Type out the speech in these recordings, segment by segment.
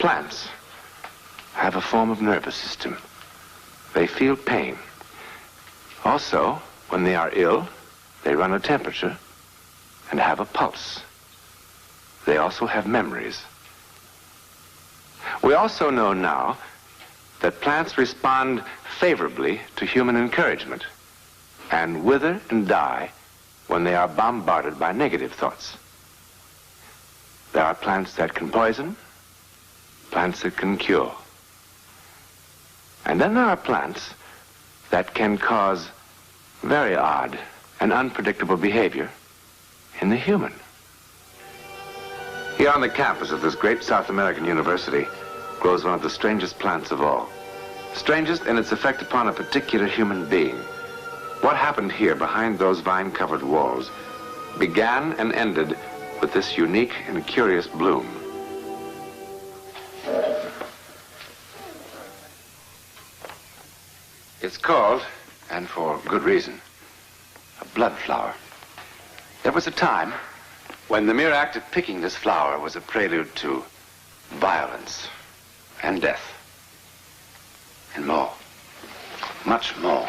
Plants have a form of nervous system. They feel pain. Also, when they are ill, they run a temperature and have a pulse. They also have memories. We also know now that plants respond favorably to human encouragement and wither and die when they are bombarded by negative thoughts. There are plants that can poison, plants that can cure. And then there are plants that can cause very odd and unpredictable behavior in the human. Here on the campus of this great South American university grows one of the strangest plants of all. Strangest in its effect upon a particular human being. What happened here behind those vine-covered walls began and ended with this unique and curious bloom. It's called, and for good reason, a blood flower. There was a time when the mere act of picking this flower was a prelude to violence and death and more, much more.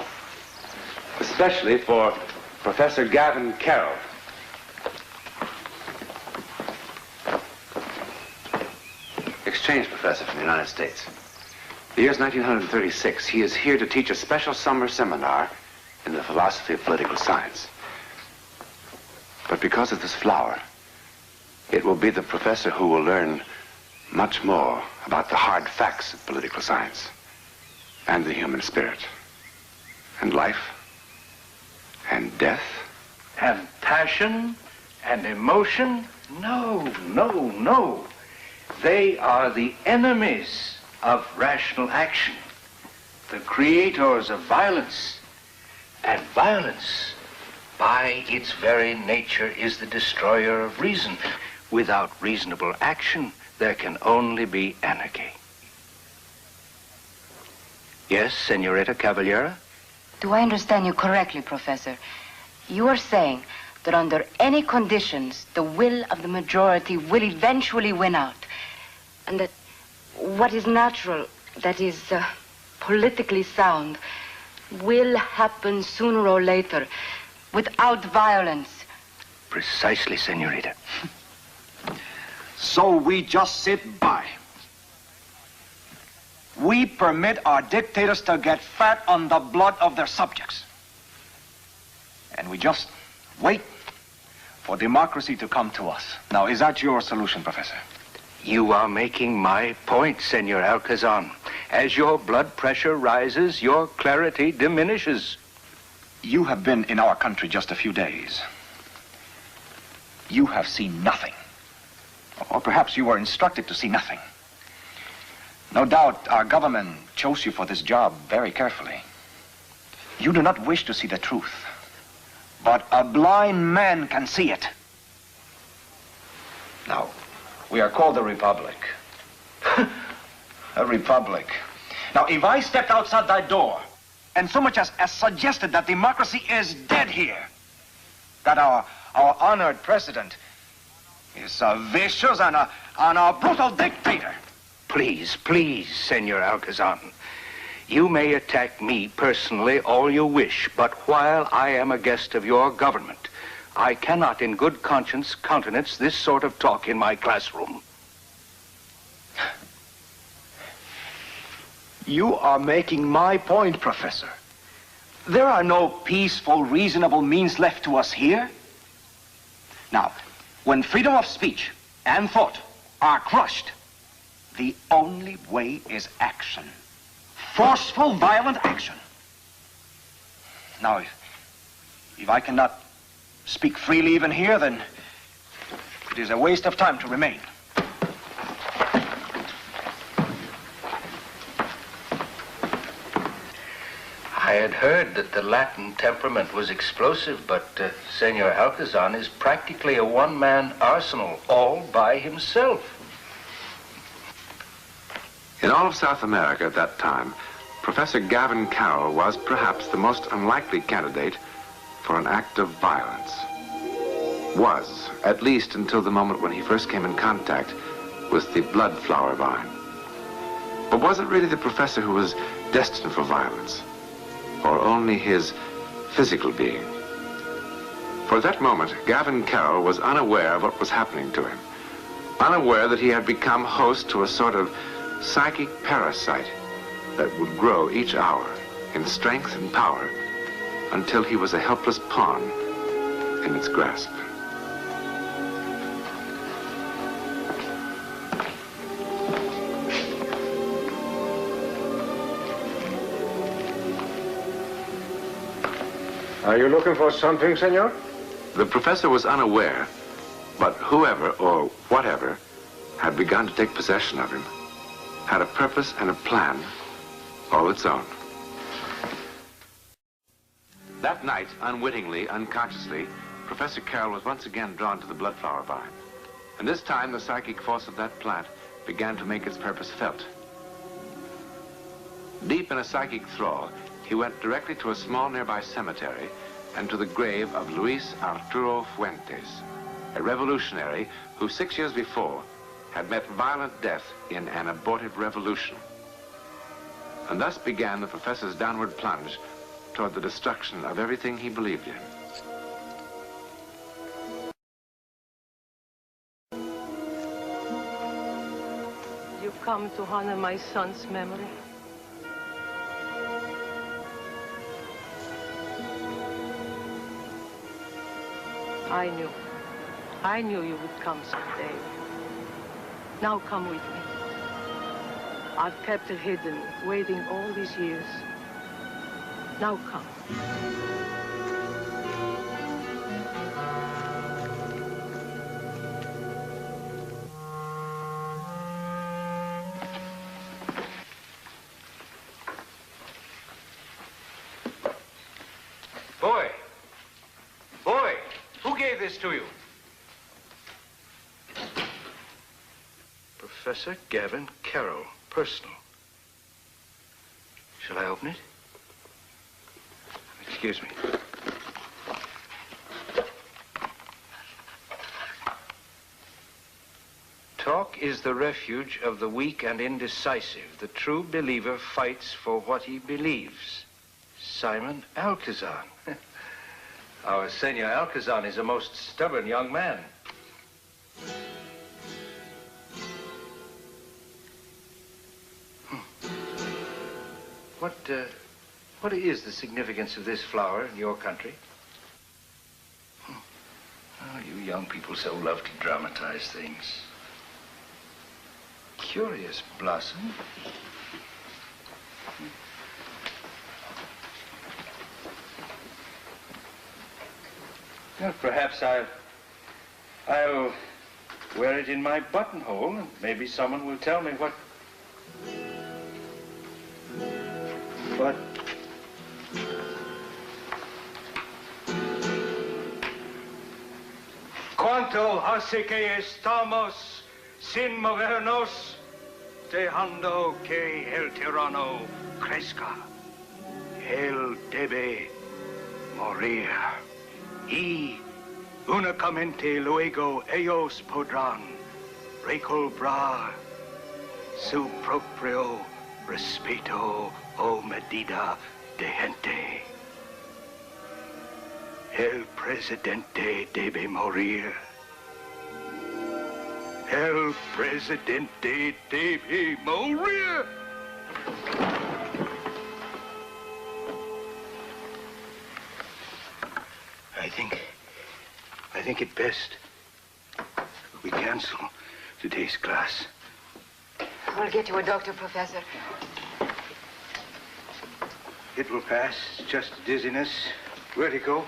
Especially for Professor Gavin Carroll. Exchange professor from the United States. The year's 1936. He is here to teach a special summer seminar in the philosophy of political science. But because of this flower, it will be the professor who will learn much more about the hard facts of political science and the human spirit and life and death. And passion and emotion? No, no, no. They are the enemies of rational action, the creators of violence. And violence, by its very nature, is the destroyer of reason. Without reasonable action, there can only be anarchy. Yes, Senorita Caballera? Do I understand you correctly, Professor? You are saying that under any conditions, the will of the majority will eventually win out, and that what is natural, that is politically sound, will happen sooner or later without violence. Precisely, Senorita. So we just sit by. We permit our dictators to get fat on the blood of their subjects. And we just wait for democracy to come to us. Now, is that your solution, Professor? You are making my point, Senor Alcazan. As your blood pressure rises, your clarity diminishes. You have been in our country just a few days. You have seen nothing. Or perhaps you were instructed to see nothing. No doubt our government chose you for this job very carefully. You do not wish to see the truth, but a blind man can see it. Now, we are called a republic. A republic. Now, if I stepped outside that door and so much as suggested that democracy is dead here, that our honored president is vicious and a brutal dictator. Please, please, Senor Alcazan. You may attack me personally all you wish, but while I am a guest of your government, I cannot in good conscience countenance this sort of talk in my classroom. You are making my point, Professor. There are no peaceful, reasonable means left to us here. Now, when freedom of speech and thought are crushed, the only way is action. Forceful, violent action. Now, if I cannot speak freely even here, then it is a waste of time to remain. I had heard that the Latin temperament was explosive, but Senor Alcazan is practically a one-man arsenal, all by himself. In all of South America at that time, Professor Gavin Carroll was perhaps the most unlikely candidate for an act of violence. Was, at least until the moment when he first came in contact with the blood flower vine. Or was it really the professor who was destined for violence? Or only his physical being? For at that moment, Gavin Carroll was unaware of what was happening to him. Unaware that he had become host to a sort of psychic parasite that would grow each hour in strength and power until he was a helpless pawn in its grasp. Are you looking for something, senor? The professor was unaware, but whoever or whatever had begun to take possession of him had a purpose and a plan all its own. That night, unwittingly, unconsciously, Professor Carroll was once again drawn to the bloodflower vine. And this time, the psychic force of that plant began to make its purpose felt. Deep in a psychic thrall, he went directly to a small nearby cemetery and to the grave of Luis Arturo Fuentes, a revolutionary who 6 years before had met violent death in an abortive revolution. And thus began the professor's downward plunge toward the destruction of everything he believed in. You've come to honor my son's memory. I knew you would come someday. Now come with me. I've kept it hidden, waiting all these years. Now come. Boy, who gave this to you? Professor Gavin Carroll, personal. Shall I open it? Excuse me. Talk is the refuge of the weak and indecisive. The true believer fights for what he believes. Simon Alcazan. Our Senor Alcazan is a most stubborn young man. What is the significance of this flower in your country? Oh, you young people so love to dramatize things. Curious blossom. Well, perhaps I'll wear it in my buttonhole, and maybe someone will tell me what. Cuanto hace que estamos sin movernos, dejando que el tirano crezca. Él debe morir. Y únicamente luego ellos podrán recobrar su propio respeto o medida de gente. El presidente debe morir. El presidente debe morir. I think it best we cancel today's class. We'll get you a doctor, Professor. It will pass. It's just dizziness, vertigo.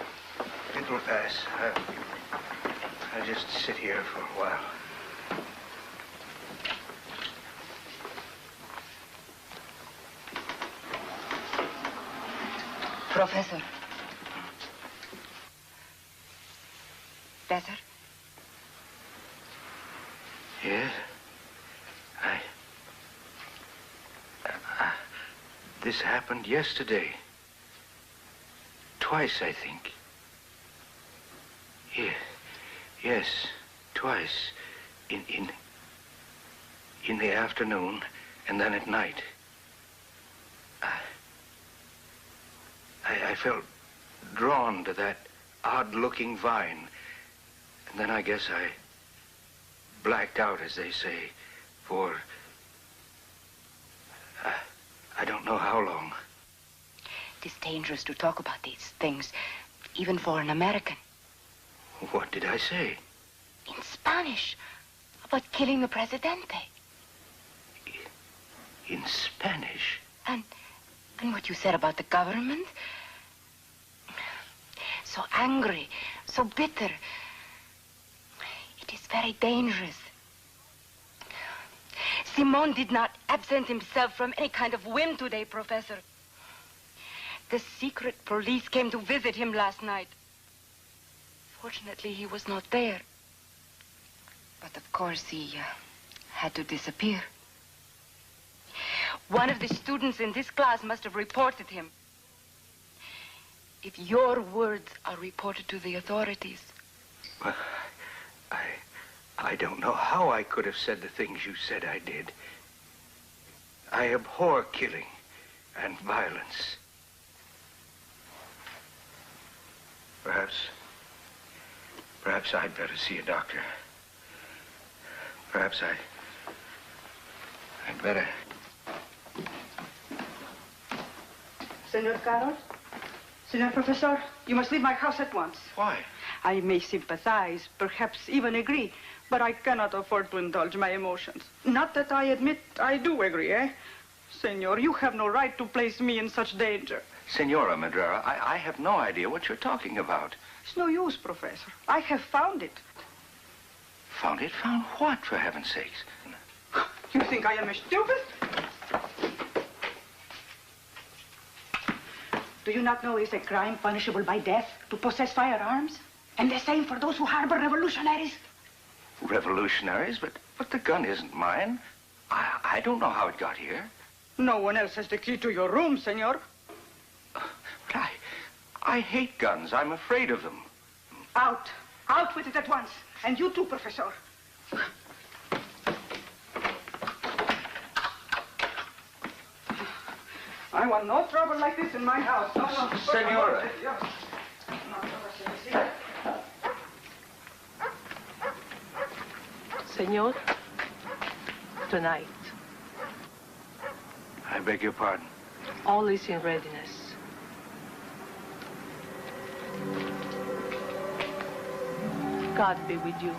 It will pass. I'll just sit here for a while. Professor. Better? Yes? This happened yesterday. Twice, I think. Yes, twice. In the afternoon And then at night, I felt drawn to that odd-looking vine. And then I guess I blacked out, as they say, for I don't know how long. It is dangerous to talk about these things, even for an American. What did I say? In Spanish, about killing the Presidente. In Spanish? And what you said about the government. So angry, so bitter. It is very dangerous. Simon did not absent himself from any kind of whim today, Professor. The secret police came to visit him last night. Fortunately, he was not there. But of course, he had to disappear. One of the students in this class must have reported him. If your words are reported to the authorities... Well, I don't know how I could have said the things you said I did. I abhor killing and violence. Perhaps I'd better see a doctor. Perhaps I'd better. Senor Carroll? Senor Professor, you must leave my house at once. Why? I may sympathize, perhaps even agree, but I cannot afford to indulge my emotions. Not that I admit I do agree, eh? Senor, you have no right to place me in such danger. Senora Madrera, I have no idea what you're talking about. It's no use, Professor. I have found it. Found it? Found what, for heaven's sakes? You think I am stupid? Do you not know it's a crime punishable by death to possess firearms? And the same for those who harbor revolutionaries? Revolutionaries? But the gun isn't mine. I don't know how it got here. No one else has the key to your room, senor. But I hate guns. I'm afraid of them. Out. Out with it at once. And you too, Professor. I want no trouble like this in my house. No, Senora. Senor, tonight, I beg your pardon. all is in readiness. God be with you.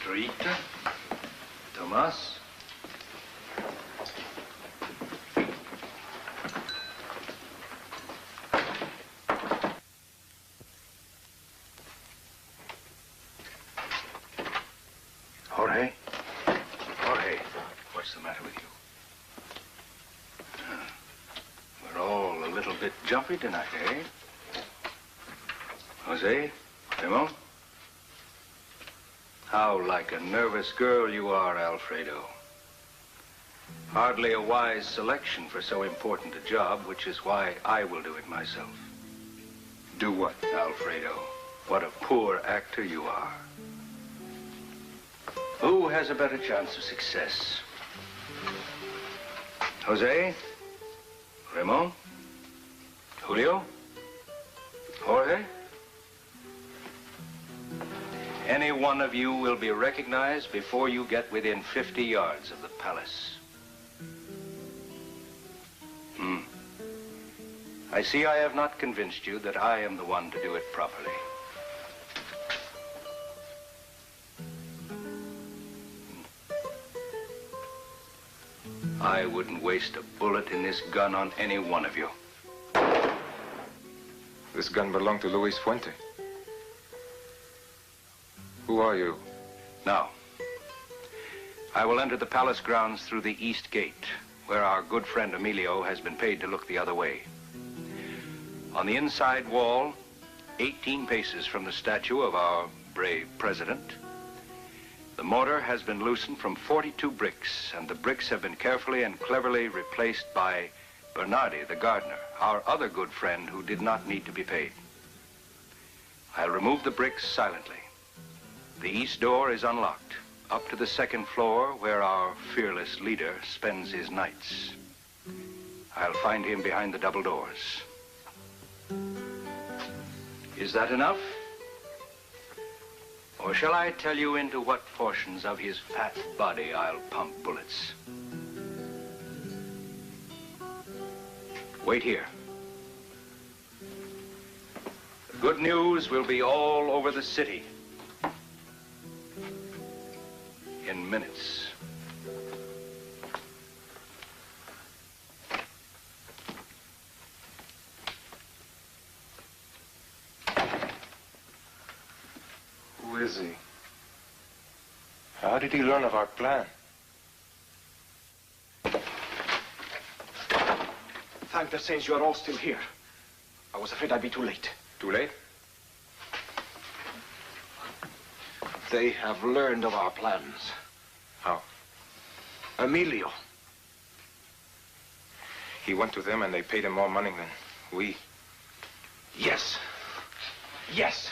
Rita, Tomas. Jorge? Jorge, what's the matter with you? We're all a little bit jumpy tonight, eh? Jose? Ramon? How like a nervous girl you are, Alfredo. Hardly a wise selection for so important a job, which is why I will do it myself. Do what? Alfredo, what a poor actor you are. Who has a better chance of success? Jose? Ramon? Julio? Jorge? Any one of you will be recognized before you get within 50 yards of the palace. I see I have not convinced you that I am the one to do it properly. I wouldn't waste a bullet in this gun on any one of you. This gun belonged to Luis Fuente. Who are you? Now, I will enter the palace grounds through the east gate, where our good friend Emilio has been paid to look the other way. On the inside wall, 18 paces from the statue of our brave president, the mortar has been loosened from 42 bricks, and the bricks have been carefully and cleverly replaced by Bernardi, the gardener, our other good friend who did not need to be paid. I'll remove the bricks silently. The east door is unlocked, up to the second floor where our fearless leader spends his nights. I'll find him behind the double doors. Is that enough? Or shall I tell you into what portions of his fat body I'll pump bullets? Wait here. The good news will be all over the city in minutes. Who is he? How did he learn of our plan? Thank the saints you are all still here. I was afraid I'd be too late. Too late? They have learned of our plans. How? Emilio. He went to them and they paid him more money than we. Yes. Yes.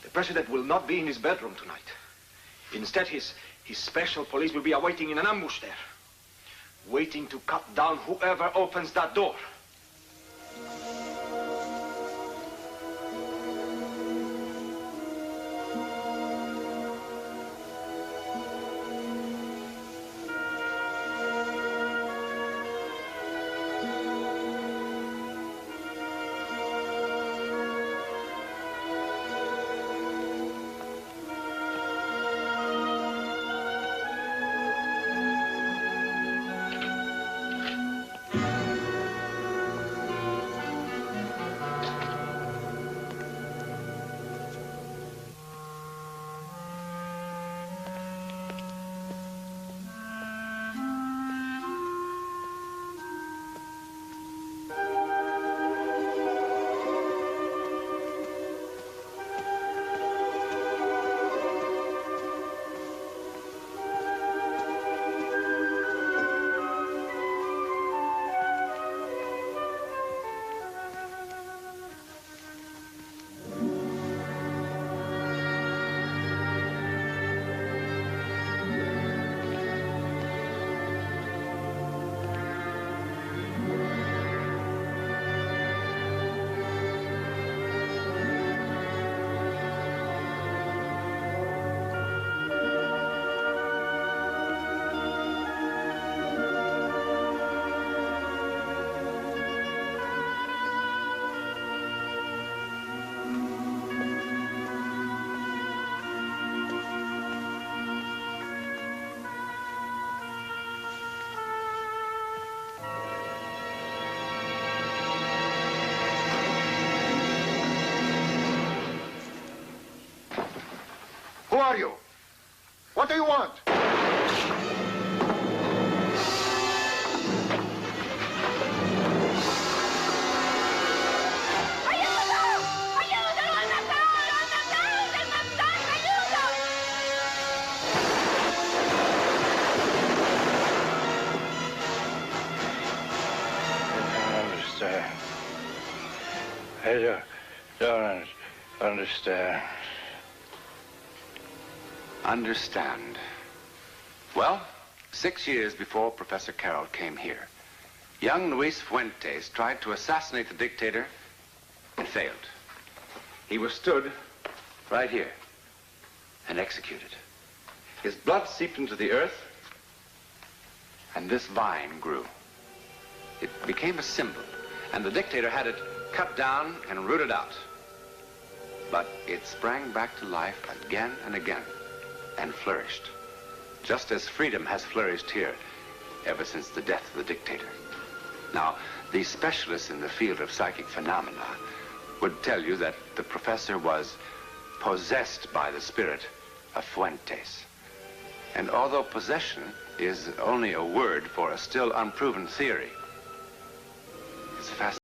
The president will not be in his bedroom tonight. Instead, his special police will be awaiting in an ambush there, waiting to cut down whoever opens that door. Who are you? What do you want? I don't understand. Understand. Well, 6 years before Professor Carroll came here, young Luis Fuentes tried to assassinate the dictator and failed. He was stood right here and executed. His blood seeped into the earth, and this vine grew. It became a symbol, and the dictator had it cut down and rooted out. But it sprang back to life again and again and flourished, just as freedom has flourished here ever since the death of the dictator. Now, the specialists in the field of psychic phenomena would tell you that the professor was possessed by the spirit a Fuentes. And although possession is only a word for a still unproven theory, it's fascinating.